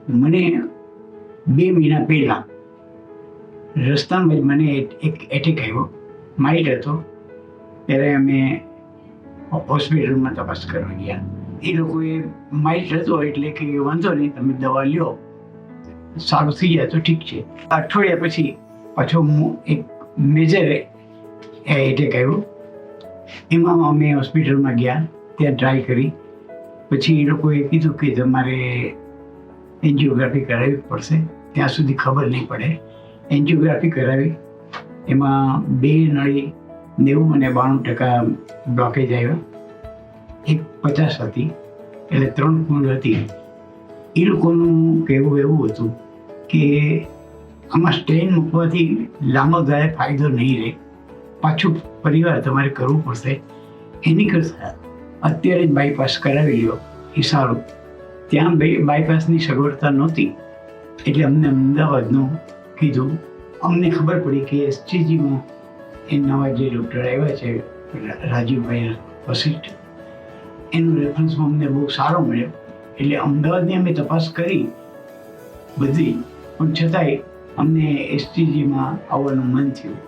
મને 2 મહિના પહેલાં રસ્તામાં જ મને એક એટેક આવ્યો. માઇલ્ડ હતો. ત્યારે અમે હોસ્પિટલમાં તપાસ કરવા ગયા. એ લોકોએ માઇલ્ડ હતો એટલે કે વાંધો નહીં, તમે દવા લ્યો, સારું થઈ જાય તો ઠીક છે. અઠવાડિયા પછી પાછો એક મેજર એટેક આવ્યો. એમાં અમે હોસ્પિટલમાં ગયા, ત્યાં ટ્રાય કરી. પછી એ લોકોએ કીધું કે તમારે એન્જિયોગ્રાફી કરાવવી પડશે. ત્યાં સુધી ખબર નહીં પડે. એન્જિયોગ્રાફી કરાવી. એમાં 2 નળી 90 અને 92% બ્લોકેજ આવ્યા. એક 50 હતી, એટલે 3 કુંડ હતી. એ લોકોનું કહેવું એવું હતું કે આમાં સ્ટેન મૂકવાથી લાંબા ગાળે ફાયદો નહીં રહે, પાછું પરિવાર તમારે કરવું પડશે. એની કરતાં અત્યારે જ બાયપાસ કરાવી લ્યો એ સારું. ત્યાં બાયપાસની સગવડતા નહોતી, એટલે અમને અમદાવાદનું કીધું. અમને ખબર પડી કે એસટીજીમાં એ નવા જે ડૉક્ટર આવ્યા છે રાજીવભાઈ વશિષ્ઠ, એનો રેફરન્સમાં અમને બહુ સારો મળ્યો. એટલે અમદાવાદની અમે તપાસ કરી બધી, પણ છતાંય અમને એસટીજીમાં આવવાનું મન થયું.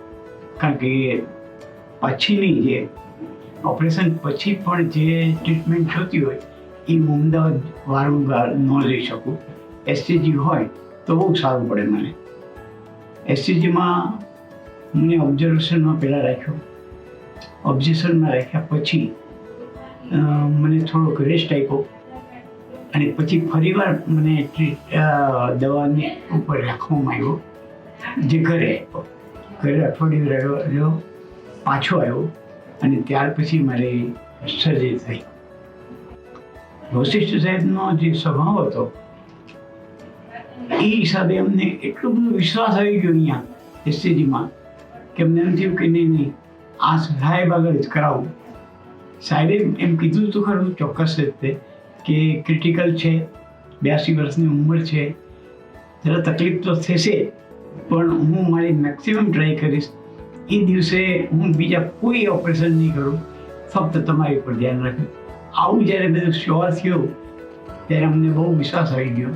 કારણ કે પછીની જે ઓપરેશન પછી પણ જે ટ્રીટમેન્ટ જોતી હોય એ હું અમદાવાદ વારંવાર ન લઈ શકું. એસટીજી હોય તો બહુ સારું પડે મને. એસટીજીમાં મને ઓબ્ઝર્વેશનમાં પહેલાં રાખ્યો. ઓબ્ઝર્વેશનમાં રાખ્યા પછી મને થોડોક રેસ્ટ આપ્યો, અને પછી ફરીવાર મને દવાની ઉપર રાખવામાં આવ્યો, જે ઘરે આપ્યો. ઘરે અઠવાડિયું રહ્યો, પાછો આવ્યો, અને ત્યાર પછી મારી સર્જરી થઈ. વશિષ્ઠ સાહેબનો જે સ્વભાવ હતો એ હિસાબે અમને એટલો બધો વિશ્વાસ આવી ગયો અહીંયા એસટીજીમાં કે અમને એમ થયું કે નહીં, આ સાહેબ આગળ જ કરાવું. સાહેબે એમ કીધું તો ખરું ચોક્કસ રીતે કે ક્રિટિકલ છે, 82 વર્ષની ઉંમર છે, જરા તકલીફ તો થશે, પણ હું મારી મેક્સિમમ ટ્રાય કરીશ. એ દિવસે હું બીજા કોઈ ઓપરેશન નહીં કરું, ફક્ત તમારી ઉપર ધ્યાન રાખ્યું. આવું જ્યારે બધું શ્યોર થયું ત્યારે અમને બહુ વિશ્વાસ આવી ગયો.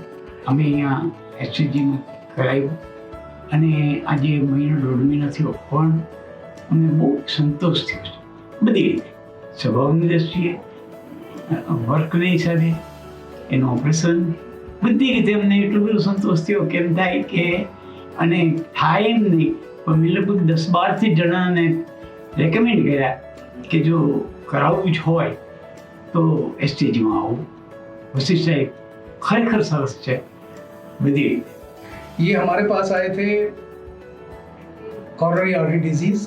અમે અહીંયા એસટીજીમાં કરાવ્યું, અને આજે 1.5 મહિના થયો, પણ અમને બહુ સંતોષ થયો છે બધી રીતે. સ્વભાવની દ્રષ્ટિએ, વર્કની હિસાબે, એનું ઓપરેશન, બધી રીતે અમને એટલો બધો સંતોષ થયો. કેમ થાય કે, અને થાય એમ નહીં, પણ મેં લગભગ 10-12 જણાને રેકમેન્ડ કર્યા કે જો કરાવવું જ હોય તો એસટીજીમાં આવું. વશિષ્ઠ સાહેબ ખરેખર સરસ છે બધી રીતે. ये हमारे पास आए थे coronary artery disease,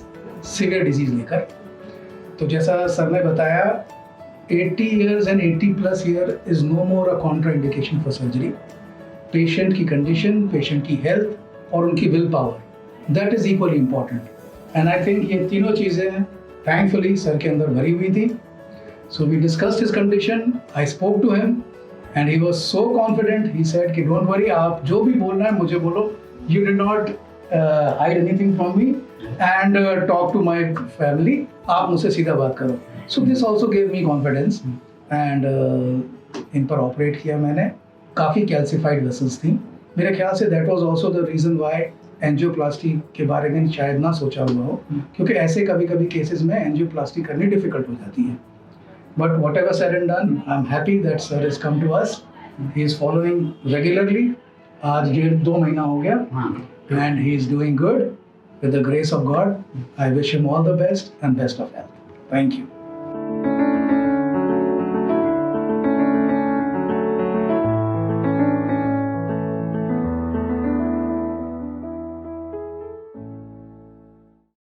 severe disease लेकर. तो जैसा सर ने बताया, 80 years and 80+ year is no more a contraindication for surgery. Patient की कंडीशन, पेशेंट की हेल्थ और उनकी will power, that is equally important. And I think ये तीनों चीज़ें थैंकफुली सर के अंदर भरी हुई थी. So we discussed his condition, I spoke to him and he was so confident. He said कि don't worry, आप जो भी बोलना है मुझे बोलो. You did not hide anything from me and talk to my family. आप मुझसे सीधा बात करो. So this also gave me confidence and इन पर ऑपरेट किया मैंने. काफ़ी कैल्सिफाइड वेसल्स थी. मेरे ख्याल से that was also the reason why angioplasty के बारे में शायद ना सोचा हुआ हो, क्योंकि ऐसे कभी कभी केसेस में एंजियोप्लास्टी करनी डिफिकल्ट हो जाती है. But whatever said and done, I'm happy that sir has come to us. He is following regularly. आज 1.5-2 महीना हो गया, and he is doing good with the grace of God. I wish him all the best and best of health. Thank you.